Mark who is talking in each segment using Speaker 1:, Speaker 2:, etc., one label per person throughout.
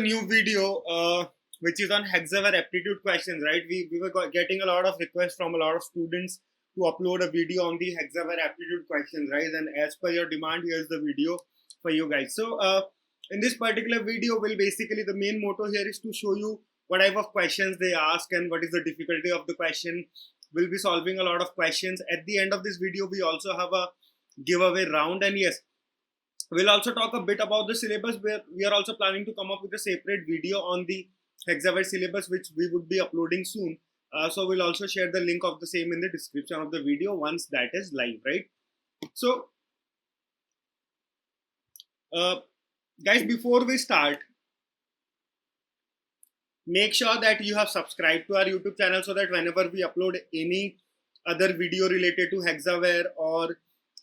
Speaker 1: New video which is on Hexaware aptitude questions, right? We were getting a lot of requests from a lot of students to upload a video on the Hexaware aptitude questions, right? And as per your demand, here's the video for you guys. So in this particular video, will basically the main motto here is to show you what type of questions they ask and what is the difficulty of the question. We'll be solving a lot of questions. At the end of this video, we also have a giveaway round, and yes, we'll also talk a bit about the syllabus, where we are also planning to come up with a separate video on the Hexaware syllabus, which we would be uploading soon. So we'll also share the link of the same in the description of the video once that is live, right? So, guys, before we start, make sure that you have subscribed to our YouTube channel so that whenever we upload any other video related to Hexaware or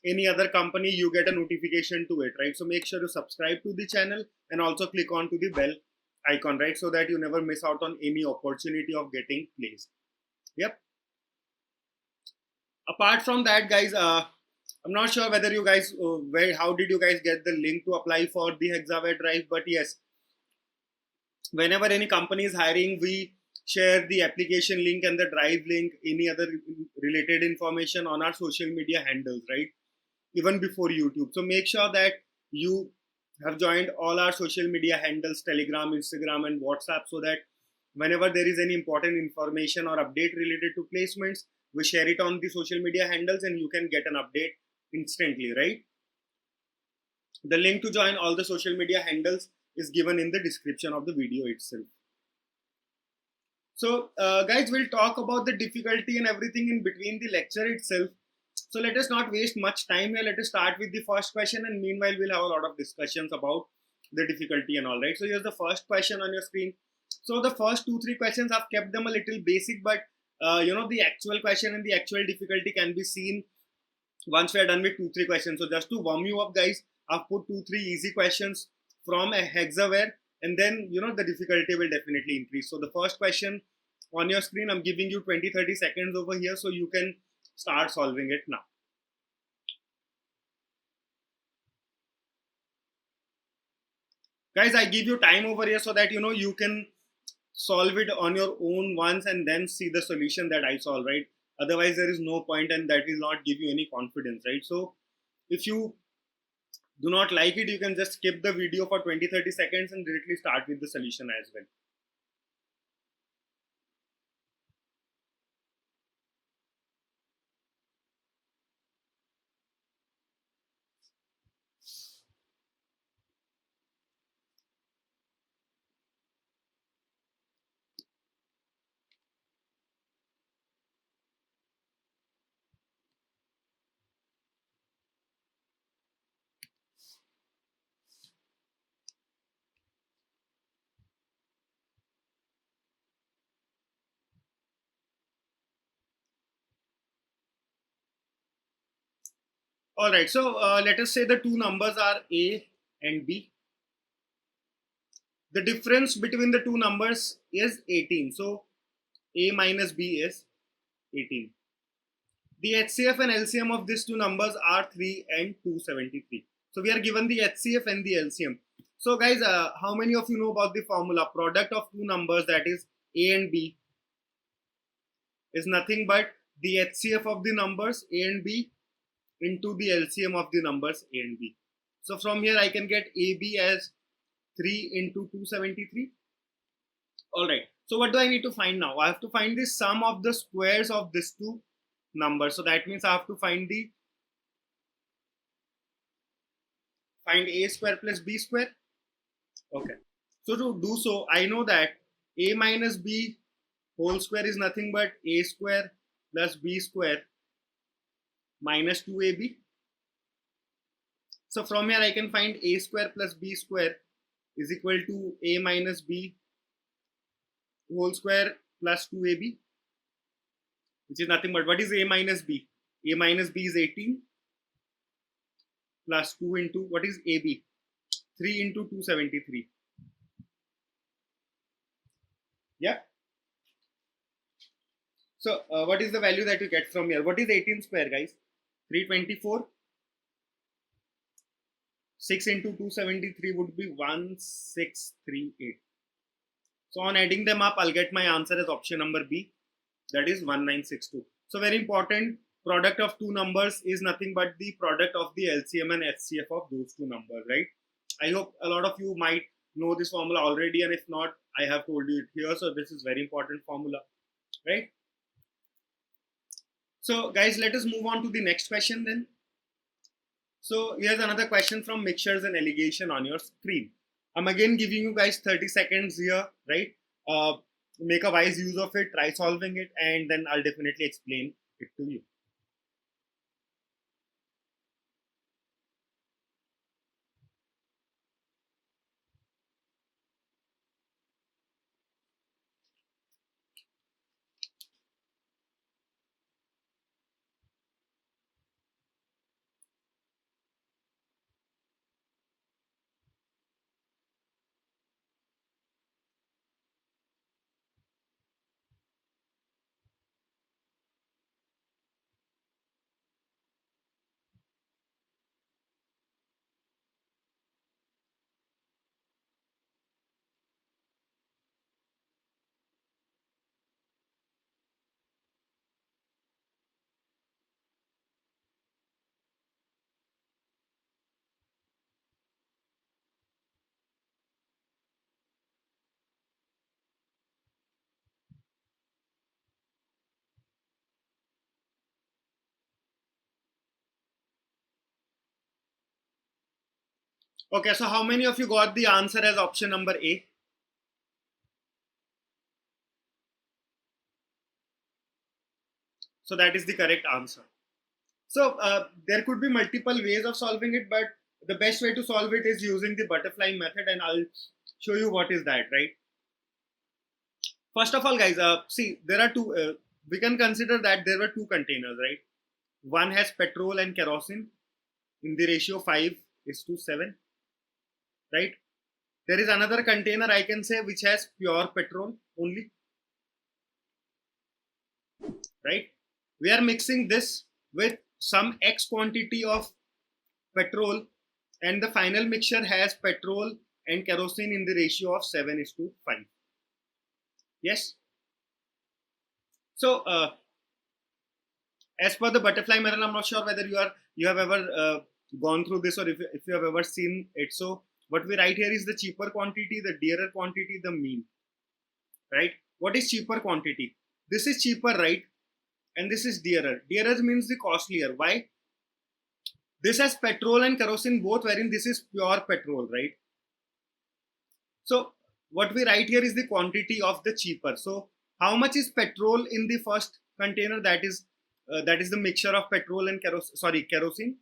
Speaker 1: any other company, you get a notification to it, right? So make sure to subscribe to the channel and also click on to the bell icon, right? So that you never miss out on any opportunity of getting placed. Yep. Apart from that, guys, I'm not sure whether you guys, how did you guys get the link to apply for the Hexaware drive? But yes, whenever any company is hiring, we share the application link and the drive link, any other related information on our social media handles, right? Even before YouTube. So make sure that you have joined all our social media handles, Telegram, Instagram, and WhatsApp, so that whenever there is any important information or update related to placements, we share it on the social media handles and you can get an update instantly, right? The link to join all the social media handles is given in the description of the video itself. So guys, we'll talk about the difficulty and everything in between the lecture itself. So let us not waste much time here. Let us start with the first question, and meanwhile we'll have a lot of discussions about the difficulty and all, right? So here's the first question on your screen. So the first 2-3 questions, I've kept them a little basic, but the actual question and the actual difficulty can be seen once we are done with 2-3 questions. So just to warm you up, guys, I've put 2-3 easy questions from a Hexaware, and then the difficulty will definitely increase. So the first question on your screen, I'm giving you 20-30 seconds over here so you can start solving it now. Guys, I give you time over here so that you can solve it on your own once and then see the solution that I solve, right? Otherwise there is no point, and that will not give you any confidence, right? So if you do not like it, you can just skip the video for 20-30 seconds and directly start with the solution as well. All right, so let us say the two numbers are A and B. The difference between the two numbers is 18. So A minus B is 18. The HCF and LCM of these two numbers are 3 and 273. So we are given the HCF and the LCM. So guys, how many of you know about the formula? Product of two numbers, that is A and B, is nothing but the HCF of the numbers A and B into the LCM of the numbers A and B. So from here I can get AB as 3 into 273. Alright, so what do I need to find now? I have to find the sum of the squares of these two numbers. So that means I have to find A square plus B square. Okay, so to do so, I know that A minus B whole square is nothing but A square plus B square minus 2AB. So from here I can find A square plus B square is equal to A minus B whole square plus 2AB, which is nothing but, what is A minus B? A minus B is 18 plus 2 into, what is AB? 3 into 273. Yeah. So what is the value that you get from here? What is 18 square, guys? 324. 6 into 273 would be 1638. So on adding them up, I'll get my answer as option number B, that is 1962. So very important, product of two numbers is nothing but the product of the LCM and HCF of those two numbers, right? I hope a lot of you might know this formula already, and if not, I have told you it here. So this is very important formula, right? So guys, let us move on to the next question then. So here's another question from Mixtures and Alligation on your screen. I'm again giving you guys 30 seconds here, right? Make a wise use of it, try solving it, and then I'll definitely explain it to you. Okay, so how many of you got the answer as option number A? So that is the correct answer. So there could be multiple ways of solving it, but the best way to solve it is using the butterfly method, and I'll show you what is that, right? First of all, guys, see, there are two, we can consider that there were two containers, right? One has petrol and kerosene in the ratio 5:7, right? There is another container, I can say, which has pure petrol only, right? We are mixing this with some X quantity of petrol, and the final mixture has petrol and kerosene in the ratio of 7:5. Yes. So as per the butterfly method, I'm not sure whether you have ever gone through this, or if you have ever seen it. So what we write here is the cheaper quantity, the dearer quantity, the mean, right? What is cheaper quantity? This is cheaper, right? And this is dearer. Dearer means the costlier. Why? This has petrol and kerosene both, wherein this is pure petrol, right? So what we write here is the quantity of the cheaper. So how much is petrol in the first container? That is the mixture of petrol and kerosene.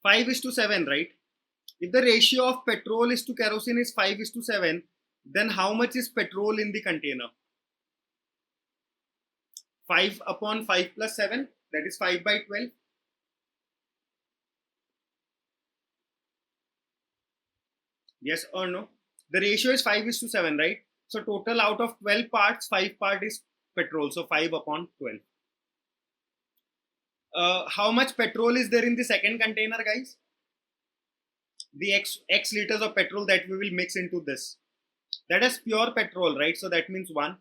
Speaker 1: 5:7, right? If the ratio of petrol is to kerosene is 5:7, then how much is petrol in the container? 5 upon 5 plus 7, that is 5/12. Yes or no? The ratio is 5:7, right? So total out of 12 parts, 5 part is petrol. So 5 upon 12. How much petrol is there in the second container, guys? The X liters of petrol that we will mix into this. That is pure petrol, right? So that means 1.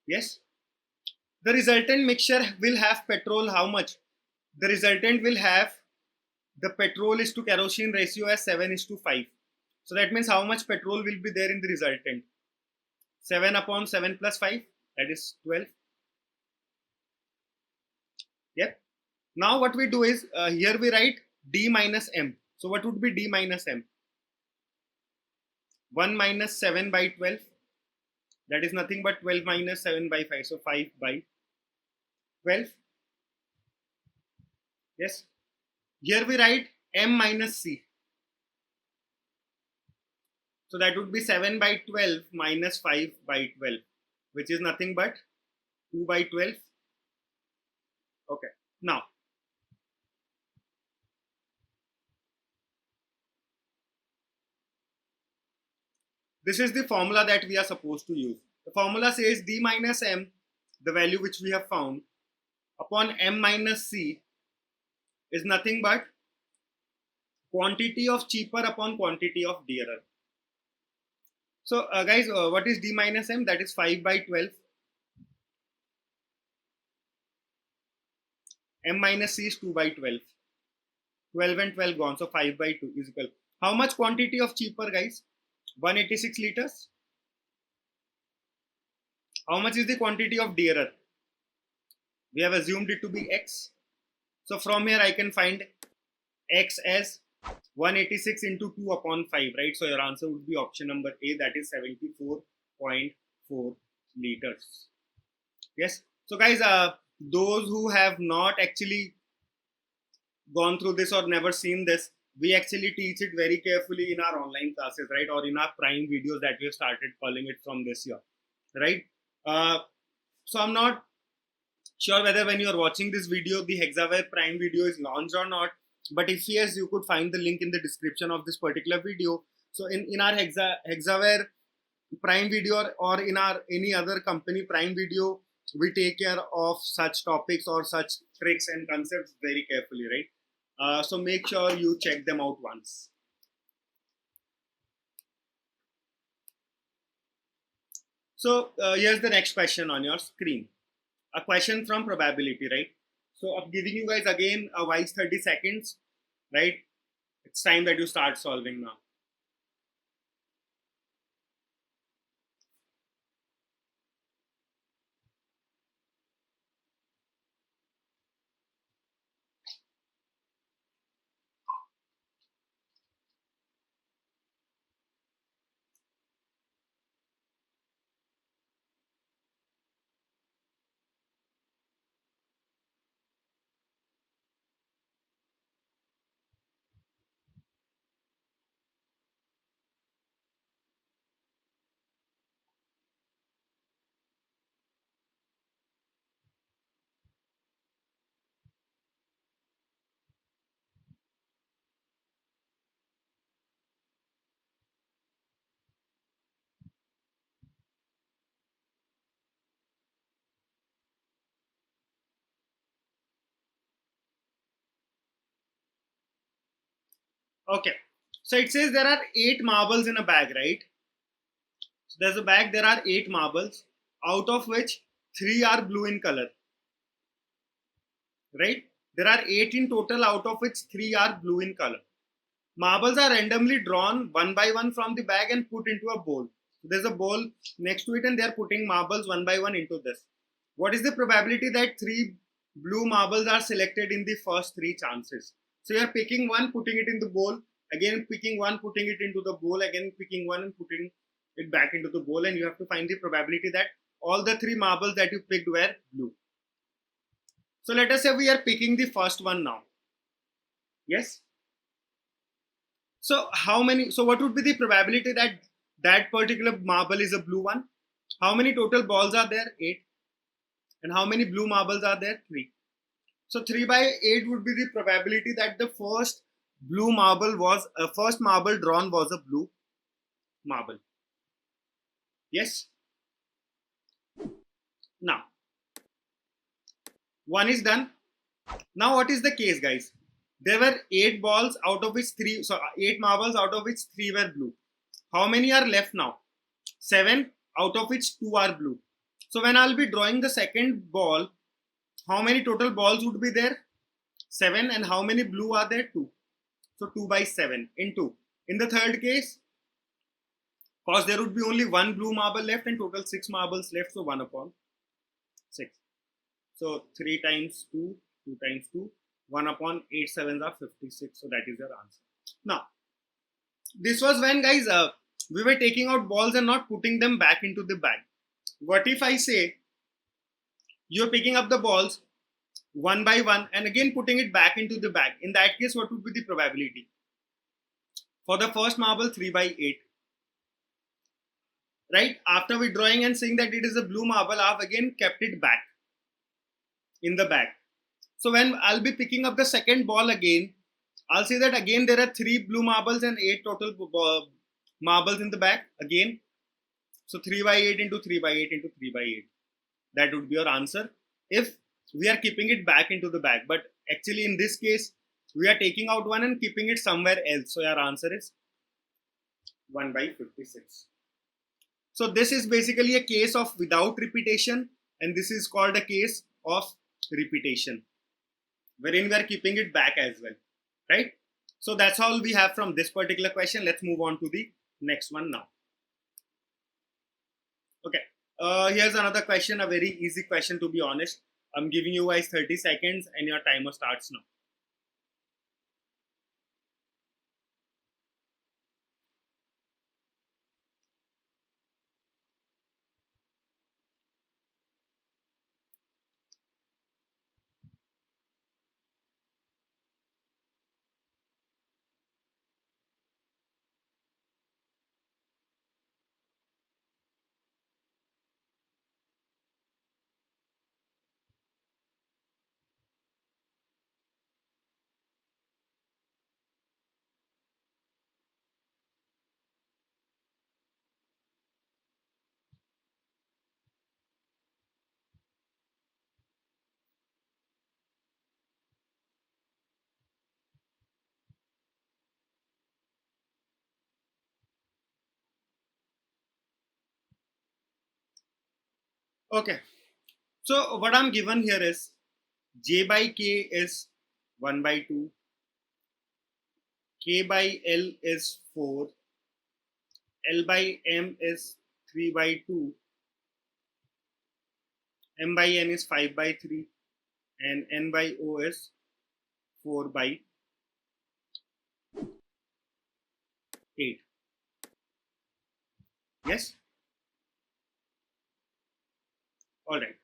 Speaker 1: Yes. The resultant mixture will have petrol how much? The resultant will have the petrol is to kerosene ratio as 7:5. So that means how much petrol will be there in the resultant? 7 upon 7 plus 5, that is 12. Yep. Now what we do is, here we write D minus M. So what would be D minus M? 1 minus 7/12. That is nothing but 12 minus 7/5. So 5/12. Yes. Here we write M minus C. So that would be 7/12 minus 5/12, which is nothing but 2/12. Okay. Now, this is the formula that we are supposed to use. The formula says D minus M, the value which we have found, upon M minus C is nothing but quantity of cheaper upon quantity of dearer. So guys, what is d minus m? That is 5 by 12. M minus c is 2 by 12. 12 and 12 gone, so 5 by 2 is equal. How much quantity of cheaper, guys? 186 liters. How much is the quantity of dearer? We have assumed it to be x. So from here I can find x as 186 into 2 upon 5, right? So your answer would be option number A, that is 74.4 liters. Yes. So guys, those who have not actually gone through this or never seen this, we actually teach it very carefully in our online classes, right? Or in our prime videos that we have started calling it from this year, right? So I'm not sure whether when you are watching this video, the Hexaware Prime video is launched or not. But if yes, you could find the link in the description of this particular video. So in our Hexaware Prime video or in our any other company Prime video, we take care of such topics or such tricks and concepts very carefully, right? So make sure you check them out once. So here's the next question on your screen. A question from probability, right? So I'm giving you guys again a wise 30 seconds, right? It's time that you start solving now. Okay. So it says there are 8 marbles in a bag, right? So there's a bag, there are 8 marbles, out of which 3 are blue in color, right? There are 8 in total, out of which 3 are blue in color. Marbles are randomly drawn one by one from the bag and put into a bowl. So there's a bowl next to it and they're putting marbles one by one into this. What is the probability that 3 blue marbles are selected in the first 3 chances? So you're picking one, putting it in the bowl, again picking one, putting it into the bowl, again picking one and putting it back into the bowl, and you have to find the probability that all the 3 marbles that you picked were blue. So let us say we are picking the first one now. Yes? So what would be the probability that that particular marble is a blue one? How many total balls are there? 8. And how many blue marbles are there? 3. So 3 by 8 would be the probability that the first marble drawn was a blue marble. Yes? Now, one is done. Now what is the case, guys? There were 8 balls out of which 8 marbles out of which 3 were blue. How many are left now? 7 out of which 2 are blue. So when I'll be drawing the second ball, how many total balls would be there? 7. And how many blue are there? 2. So 2 by 7 into. In the third case, because there would be only 1 blue marble left and total 6 marbles left, so 1 upon 6. So 3 times 2, 2 times 2, 1 upon 8 sevens are 56. So that is your answer. Now, this was when, guys, we were taking out balls and not putting them back into the bag. What if I say you're picking up the balls one by one and again putting it back into the bag? In that case, what would be the probability? For the first marble, 3 by 8. Right? After withdrawing and saying that it is a blue marble, I've again kept it back in the bag. So when I'll be picking up the second ball again, I'll say that again there are 3 blue marbles and 8 total marbles in the bag again. So 3 by 8 into 3 by 8 into 3 by 8. That would be your answer if we are keeping it back into the bag. But actually in this case, We are taking out 1 and keeping it somewhere else. So your answer is 1 by 56. So this is basically a case of without repetition, and this is called a case of repetition, wherein we are keeping it back as well, right? So that's all we have from this particular question. Let's move on to the next one now. Okay, here's another question, a very easy question to be honest. I'm giving you guys 30 seconds and your timer starts now. Okay, so what I'm given here is j by k is 1 by 2, k by l is 4, l by m is 3 by 2, m by n is 5 by 3, and n by o is 4 by 8. Yes? Alright.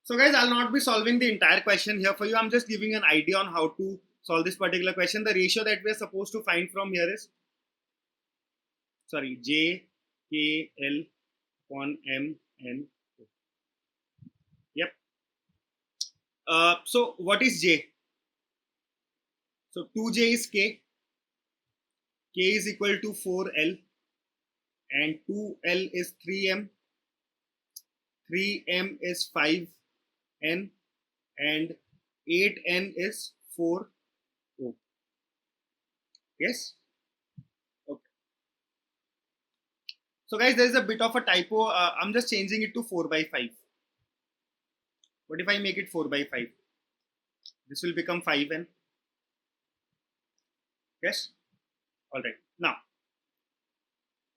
Speaker 1: So guys, I'll not be solving the entire question here for you. I'm just giving an idea on how to solve this particular question. The ratio that we're supposed to find from here is, sorry, j, k, l upon m, n, o. Yep. So what is j? So 2j is k. K is equal to 4l, and 2l is 3m. 3m is 5n, and 8n is 4o. Yes? Okay. So guys, there is a bit of a typo. I'm just changing it to 4 by 5. What if I make it 4 by 5? This will become 5n. Yes? Alright. Now,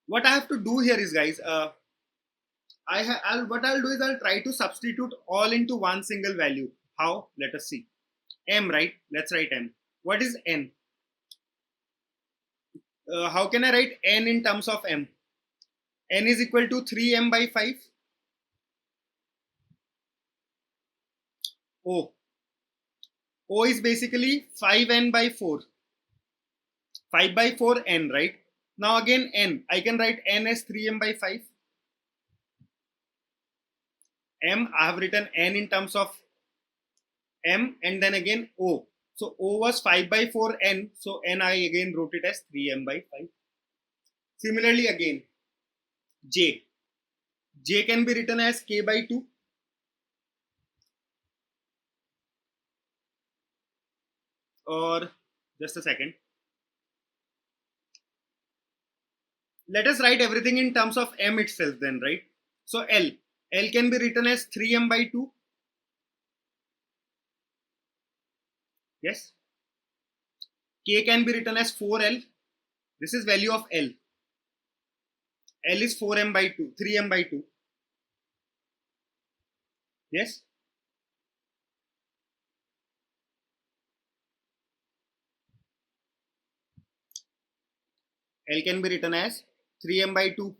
Speaker 1: what I have to do here is, guys, what I'll do is I'll try to substitute all into one single value. How? Let us see. M, right? Let's write M. What is N? How can I write N in terms of M? N is equal to 3m by 5. O. O is basically 5n by 4. 5 by 4 n, right? Now again n. I can write n as 3m by 5. M, I have written n in terms of M, and then again O. So O was 5 by 4 n. So n I again wrote it as 3m by 5. Similarly again J. J can be written as k by 2. Or just a second. Let us write everything in terms of M itself then, right? So L. L can be written as 3m by 2. Yes. K can be written as 4L. This is value of L. L is 4m by 2, 3m by 2. Yes. L can be written as 3m by 2.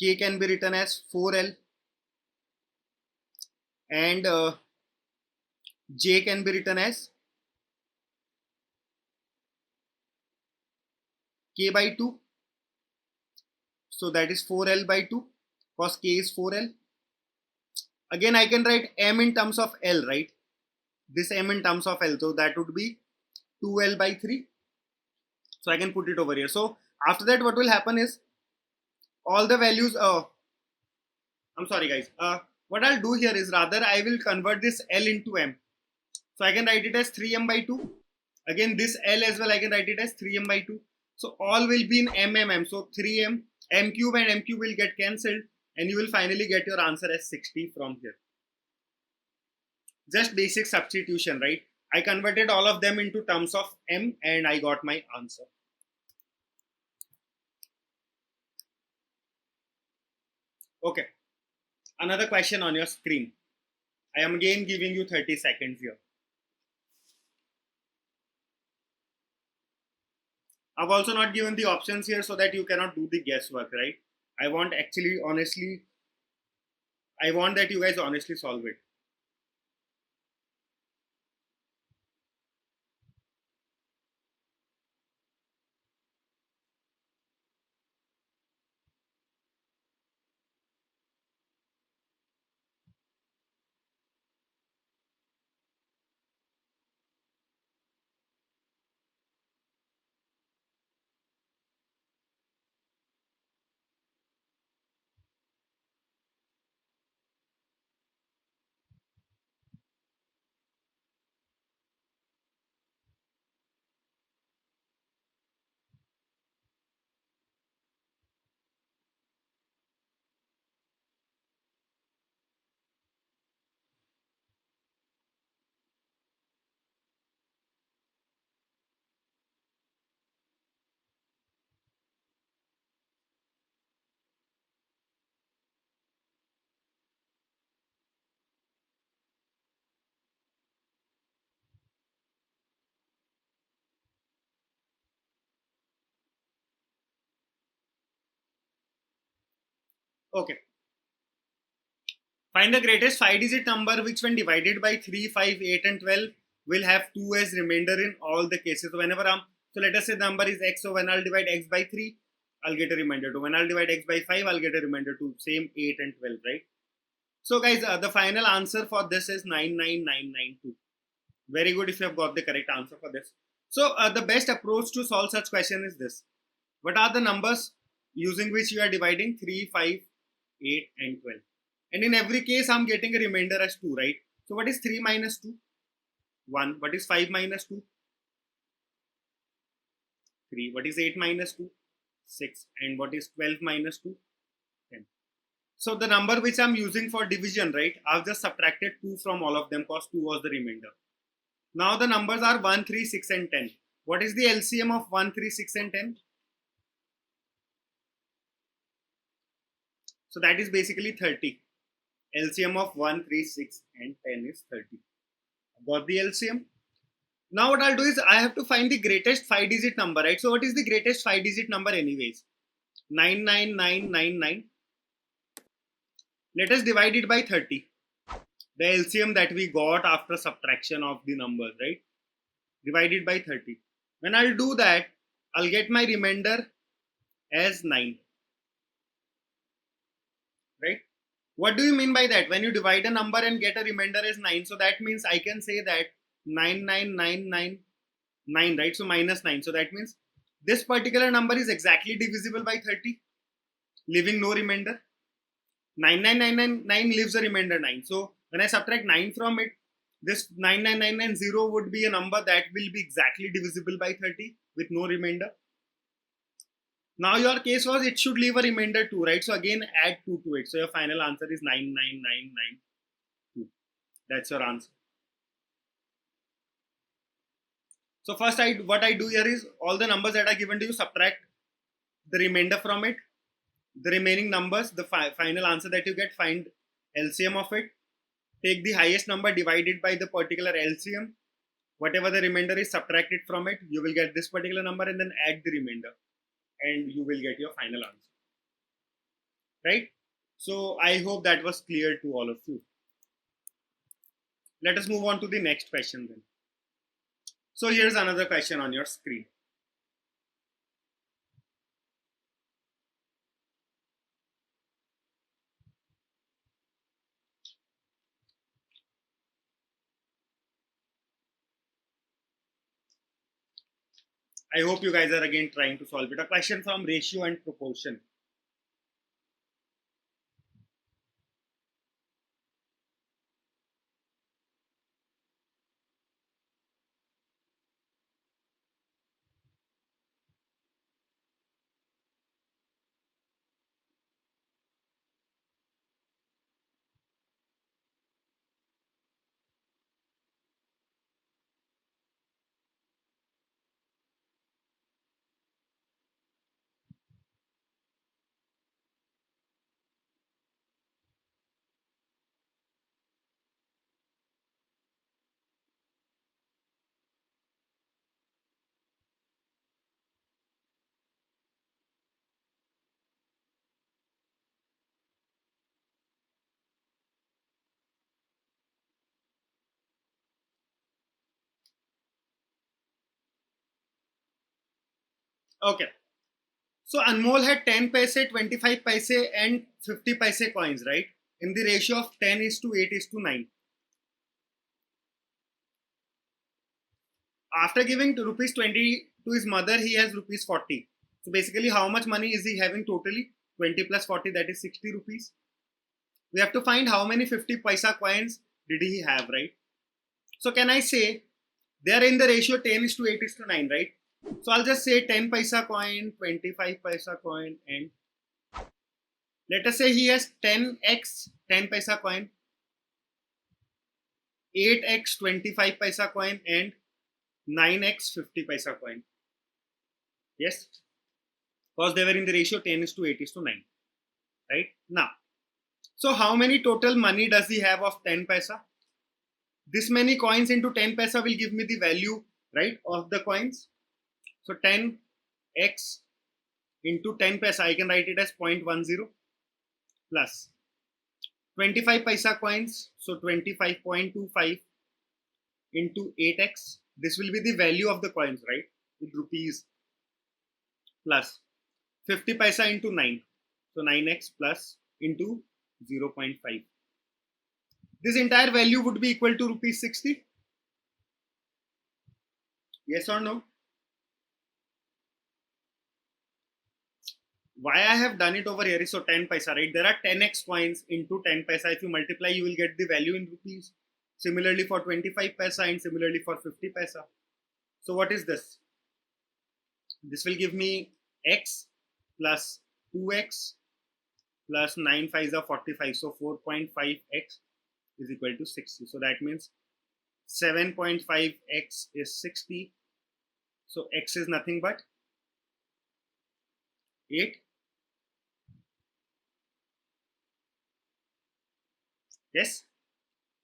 Speaker 1: K can be written as 4L. And J can be written as k by 2. So that is 4L by 2, because k is 4L. Again, I can write M in terms of L, right? This M in terms of L. So that would be 2L by 3. So I can put it over here. So after that, what will happen is all the values. I'm sorry, guys. What I'll do here is rather I will convert this L into M. So I can write it as 3m by 2. Again, this L as well, I can write it as 3m by 2. So all will be in m. So 3m, m cube and m cube will get cancelled, and you will finally get your answer as 60 from here. Just basic substitution, right? I converted all of them into terms of m and I got my answer. Okay, another question on your screen. I am again giving you 30 seconds here. I've also not given the options here so that you cannot do the guesswork, right? I want that you guys honestly solve it. Okay. Find the greatest 5-digit number which, when divided by 3, 5, 8, and 12, will have 2 as remainder in all the cases. So whenever so let us say the number is x. So when I'll divide x by 3, I'll get a remainder 2. When I'll divide x by 5, I'll get a remainder 2. Same 8 and 12, right? So guys, the final answer for this is 99992. Very good if you have got the correct answer for this. So the best approach to solve such question is this. What are the numbers using which you are dividing 3, 5, 8, and 12? And in every case, I'm getting a remainder as 2, right? So what is 3 minus 2? 1. What is 5 minus 2? 3. What is 8 minus 2? 6. And what is 12 minus 2? 10. So the number which I'm using for division, right? I've just subtracted 2 from all of them because 2 was the remainder. Now the numbers are 1, 3, 6, and 10. What is the LCM of 1, 3, 6, and 10? So that is basically 30. LCM of 1, 3, 6, and 10 is 30. Got the LCM? Now what I'll do is I have to find the greatest 5-digit number, right? So what is the greatest 5-digit number anyways? 99999. Let us divide it by 30. The LCM that we got after subtraction of the numbers, right? Divided by 30. When I'll do that, I'll get my remainder as 9. Right? What do you mean by that? When you divide a number and get a remainder as 9, so that means I can say that 99999, right? So minus 9. So that means this particular number is exactly divisible by 30, leaving no remainder. 99999 leaves a remainder 9. So when I subtract 9 from it, this 99990 would be a number that will be exactly divisible by 30 with no remainder. Now your case was it should leave a remainder 2, right? So again add 2 to it. So your final answer is 99992. That's your answer. So first what I do here is all the numbers that are given to you, subtract the remainder from it. The remaining numbers, the final answer that you get, find LCM of it. Take the highest number divided by the particular LCM. Whatever the remainder is, subtract it from it. You will get this particular number and then add the remainder. And you will get your final answer. Right? So I hope that was clear to all of you. Let us move on to the next question then. So here's another question on your screen. I hope you guys are again trying to solve it. A question from ratio and proportion. Okay. So Anmol had 10 paise, 25 paise and 50 paise coins, right? In the ratio of 10:8:9. After giving rupees 20 to his mother, he has rupees 40. So basically, how much money is he having totally? 20 plus 40, that is 60 rupees. We have to find how many 50 paisa coins did he have, right? So can I say they are in the ratio 10:8:9, right? So I'll just say 10 paisa coin, 25 paisa coin, and let us say he has 10x 10 paisa coin, 8x 25 paisa coin, and 9x 50 paisa coin. Yes, because they were in the ratio 10:8:9, right? Now, so how many total money does he have of 10 paisa? This many coins into 10 paisa will give me the value, right, of the coins. So 10x into 10 paisa, I can write it as 0.10 plus 25 paisa coins. So 25.25 into 8x. This will be the value of the coins, right, in rupees, plus 50 paisa into 9. So 9x plus into 0.5. This entire value would be equal to rupees 60. Yes or no? Why I have done it over here is so 10 paisa, right? There are 10x coins into 10 paisa. If you multiply, you will get the value in rupees. Similarly for 25 paisa and similarly for 50 paisa. So what is this? This will give me x plus 2x plus 9 5s are 45. So 4.5x is equal to 60. So that means 7.5x is 60. So x is nothing but 8. Yes.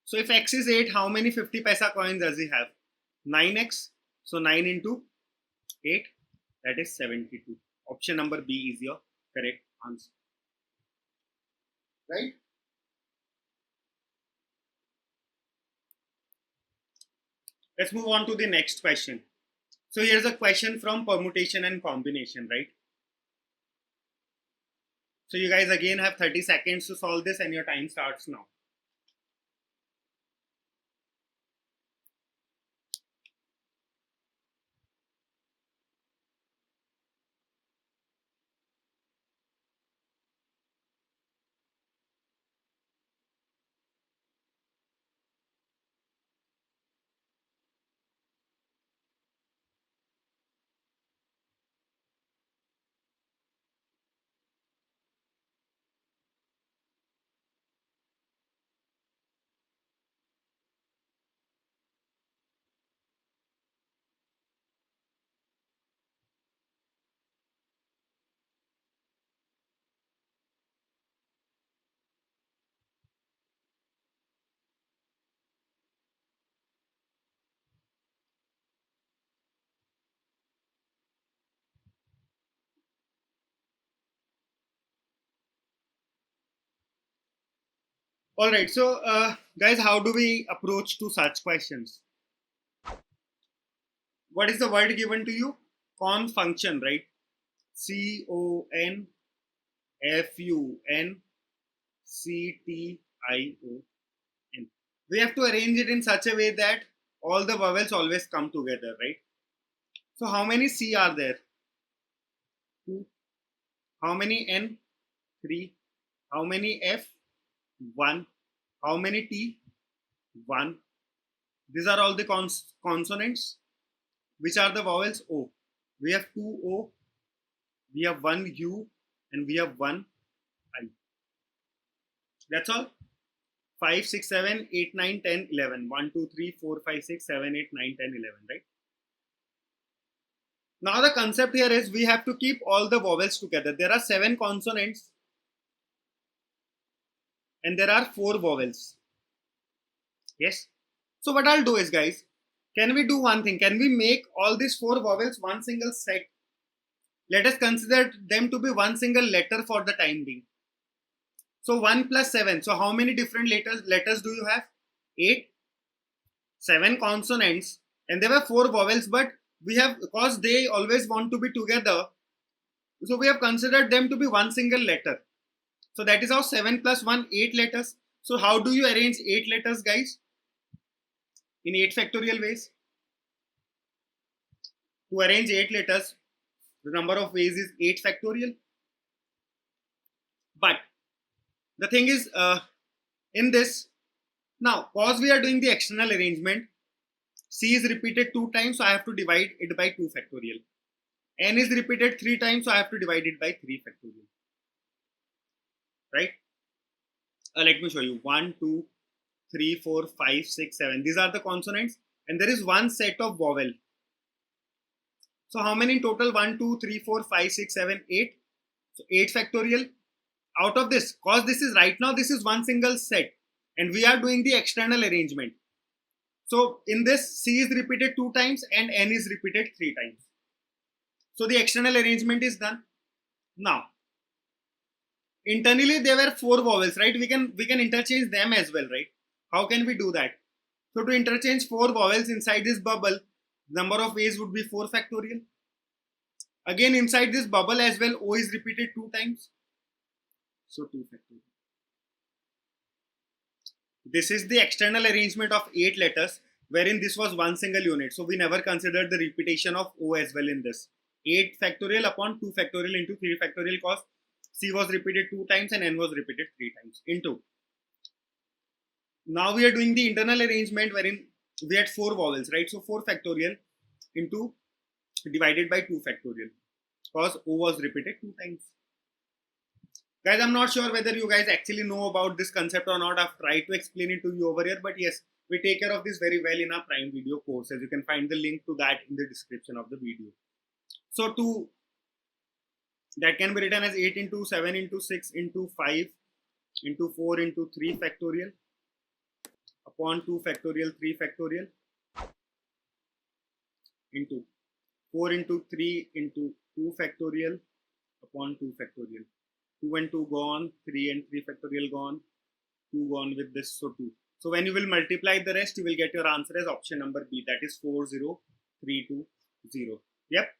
Speaker 1: So if x is 8, how many 50 paisa coins does he have? 9x. So 9 into 8, that is 72. Option number B is your correct answer. Right? Let's move on to the next question. So here's a question from permutation and combination, right? So you guys again have 30 seconds to solve this and your time starts now. All right. So guys, how do we approach to such questions? What is the word given to you? Con function, right? CONFUNCTION. We have to arrange it in such a way that all the vowels always come together, right? So how many C are there? 2. How many N? 3. How many F? 1. How many T? 1. These are all the consonants. Which are the vowels? O. We have 2 O, we have 1 U, and we have 1 I. That's all. 5, 6, 7, 8, 9, 10, 11. 1, 2, 3, 4, 5, 6, 7, 8, 9, 10, 11, right? Now the concept here is we have to keep all the vowels together. There are 7 consonants and there are 4 vowels. Yes. So what I'll do is, guys, can we do one thing? Can we make all these 4 vowels one single set? Let us consider them to be one single letter for the time being. So 1 plus 7. So how many different letters do you have? 8. 7 consonants and there were 4 vowels, but we have, because they always want to be together, so we have considered them to be one single letter. So that is how 7 plus 1, 8 letters. So how do you arrange 8 letters, guys? In 8 factorial ways. To arrange 8 letters, the number of ways is 8 factorial. But the thing is, in this, now, because we are doing the external arrangement, C is repeated 2 times, so I have to divide it by 2 factorial. N is repeated 3 times, so I have to divide it by 3 factorial. Right? Let me show you. 1, 2, 3, 4, 5, 6, 7. These are the consonants, and there is one set of vowel. So how many in total? 1, 2, 3, 4, 5, 6, 7, 8. So 8 factorial. Out of this, cause this is right now, this is one single set, and we are doing the external arrangement. So in this, C is repeated 2 times and N is repeated 3 times. So the external arrangement is done. Now, internally there were 4 vowels, right? We can interchange them as well, right? How can we do that? So to interchange 4 vowels inside this bubble, number of ways would be 4 factorial. Again, inside this bubble as well, O is repeated 2 times. So 2 factorial. This is the external arrangement of 8 letters, wherein this was one single unit. So we never considered the repetition of O as well in this. 8 factorial upon 2 factorial into 3 factorial, cause C was repeated 2 times and N was repeated 3 times into. Now we are doing the internal arrangement wherein we had 4 vowels, right? So 4 factorial into divided by 2 factorial, cause O was repeated 2 times. Guys, I'm not sure whether you guys actually know about this concept or not. I've tried to explain it to you over here, but yes, we take care of this very well in our Prime Video courses. You can find the link to that in the description of the video. So that can be written as 8 into 7 into 6 into 5 into 4 into 3 factorial upon 2 factorial 3 factorial into 4 into 3 into 2 factorial upon 2 factorial. 2 and 2 gone, 3 and 3 factorial gone, 2 gone with this, so 2. So when you will multiply the rest, you will get your answer as option number B, that is 40320. Yep.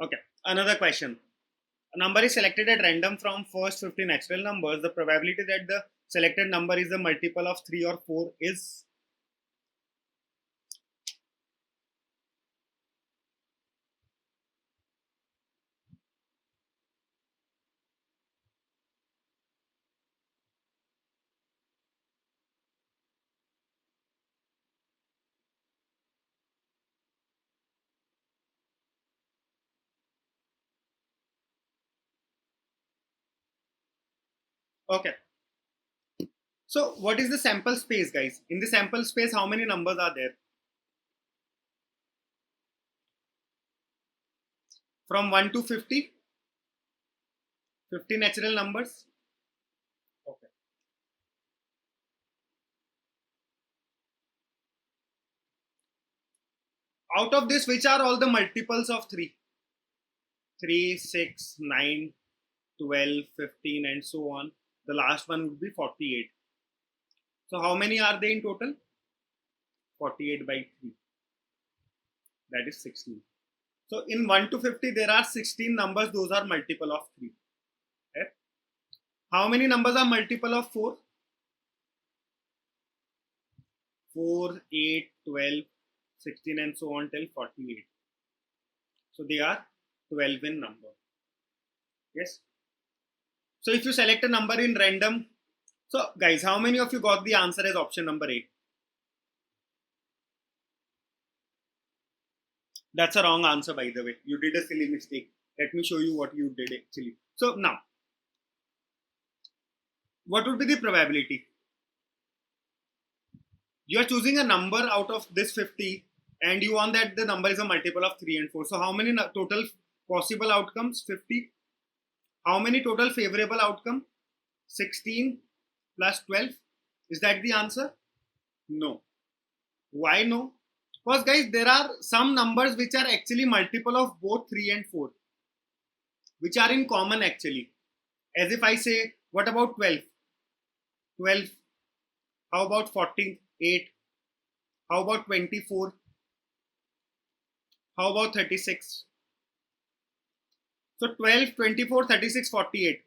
Speaker 1: Okay, another question. A number is selected at random from first 50 natural numbers. The probability that the selected number is a multiple of 3 or 4 is... Okay. So what is the sample space, guys? In the sample space, how many numbers are there? From 1 to 50? 50 natural numbers? Okay. Out of this, which are all the multiples of 3? 3, 6, 9, 12, 15 and so on. The last one would be 48. So how many are they in total? 48 by 3. That is 16. So in 1 to 50, there are 16 numbers. Those are multiple of 3. Okay. How many numbers are multiple of 4? 4, 8, 12, 16 and so on till 48. So they are 12 in number. Yes. So if you select a number in random, so guys, how many of you got the answer as option number A? That's a wrong answer, by the way. You did a silly mistake. Let me show you what you did actually. So now, what would be the probability? You are choosing a number out of this 50 and you want that the number is a multiple of 3 and 4. So how many total possible outcomes? 50. How many total favorable outcome? 16 plus 12. Is that the answer? No. Why no? Because guys, there are some numbers which are actually multiple of both 3 and 4, which are in common actually. As if I say, what about 12? 12. How about 48? How about 24? How about 36? So 12, 24, 36, 48.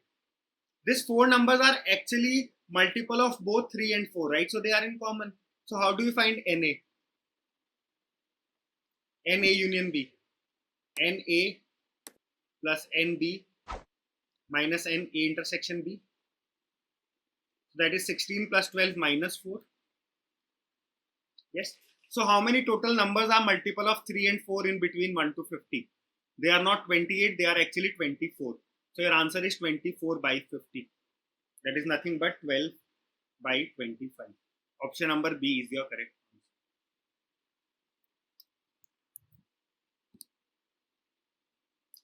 Speaker 1: These four numbers are actually multiple of both 3 and 4, right? So they are in common. So how do we find NA? NA union B. NA plus NB minus NA intersection B. So that is 16 plus 12 minus 4. Yes. So how many total numbers are multiple of 3 and 4 in between 1 to 50? They are not 28, they are actually 24. So your answer is 24 by 50. That is nothing but 12 by 25. Option number B is your correct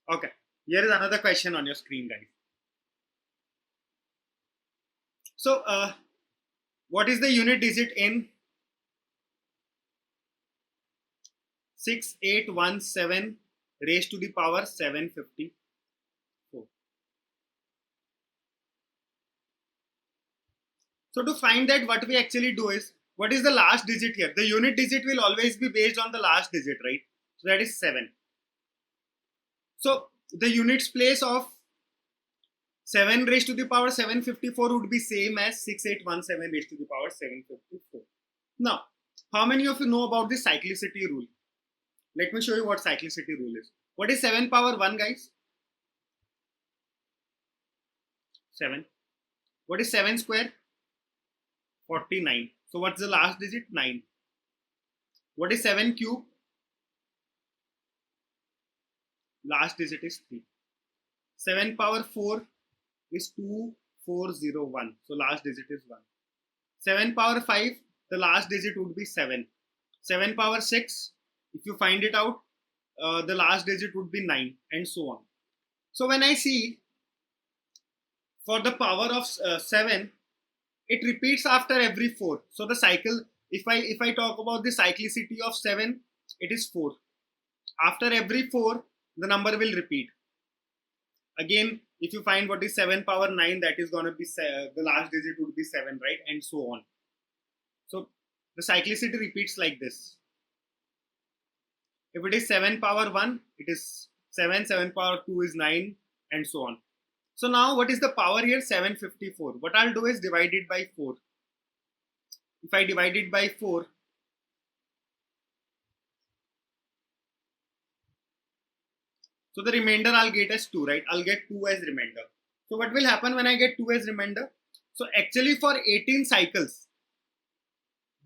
Speaker 1: answer. Okay. Here is another question on your screen, guys. So, what is the unit digit in 6817 raised to the power 754? So to find that, what we actually do is, what is the last digit here? The unit digit will always be based on the last digit, right? So that is 7. So the units place of 7 raised to the power 754 would be same as 6817 raised to the power 754. Now, how many of you know about the cyclicity rule? Let me show you what cyclicity rule is. What is 7 power 1, guys? 7. What is 7 square? 49. So what's the last digit? 9. What is 7 cube? Last digit is 3. 7 power 4 is 2401. So last digit is 1. 7 power 5, the last digit would be 7. 7 power 6, if you find it out, the last digit would be 9, and so on. So when I see for the power of 7, it repeats after every 4. So the cycle, if I talk about the cyclicity of 7, it is 4. After every 4, the number will repeat. Again, if you find what is 7 power 9, that is going to be the last digit would be 7, right? And so on. So the cyclicity repeats like this. If it is 7 power 1, it is 7, 7 power 2 is 9, and so on. So now what is the power here? 754. What I'll do is divide it by 4. If I divide it by 4, so the remainder I'll get as 2, right? I'll get 2 as remainder. So what will happen when I get 2 as remainder? So actually for 18 cycles,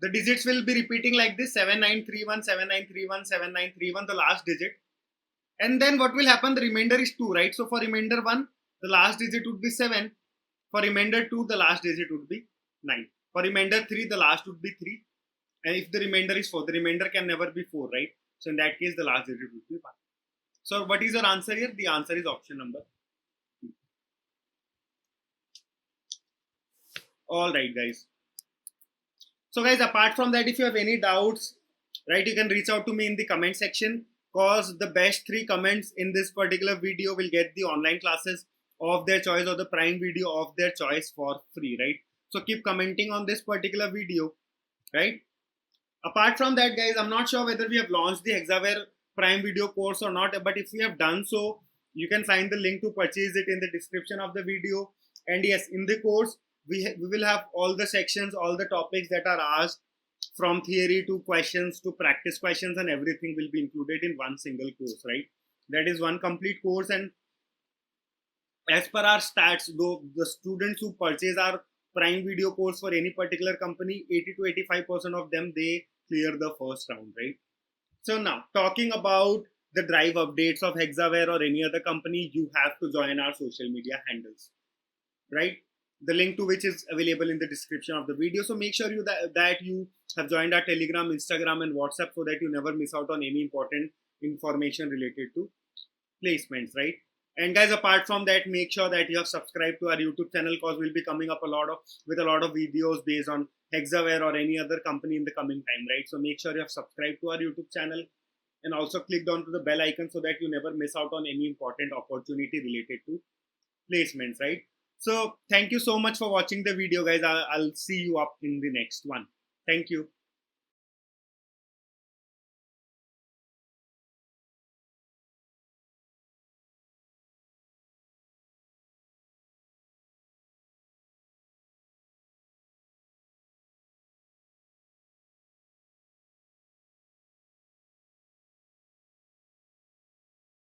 Speaker 1: the digits will be repeating like this: 7931, 7931, 7931, the last digit. And then what will happen? The remainder is 2, right? So for remainder 1, the last digit would be 7. For remainder 2, the last digit would be 9. For remainder 3, the last would be 3. And if the remainder is 4, the remainder can never be 4, right? So in that case, the last digit would be 1. So what is your answer here? The answer is option number B. All right, guys. So guys, apart from that, if you have any doubts, right, you can reach out to me in the comment section, cause the best 3 comments in this particular video will get the online classes of their choice or the Prime Video of their choice for free, right? So keep commenting on this particular video, right? Apart from that, guys, I'm not sure whether we have launched the Hexaware Prime Video course or not, but if we have done so, you can find the link to purchase it in the description of the video. And yes, in the course, we will have all the sections, all the topics that are asked, from theory to questions to practice questions, and everything will be included in one single course, right? That is one complete course. And as per our stats, though, the students who purchase our Prime Video course for any particular company, 80 to 85% of them, they clear the first round, right? So now, talking about the drive updates of Hexaware or any other company, you have to join our social media handles, right? The link to which is available in the description of the video. So make sure that you have joined our Telegram, Instagram, and WhatsApp, so that you never miss out on any important information related to placements, right? And guys, apart from that, make sure that you have subscribed to our YouTube channel, because we'll be coming up with a lot of videos based on Hexaware or any other company in the coming time, right? So make sure you have subscribed to our YouTube channel and also clicked onto the bell icon, so that you never miss out on any important opportunity related to placements, right? So thank you so much for watching the video, guys. I'll see you up in the next one. Thank you.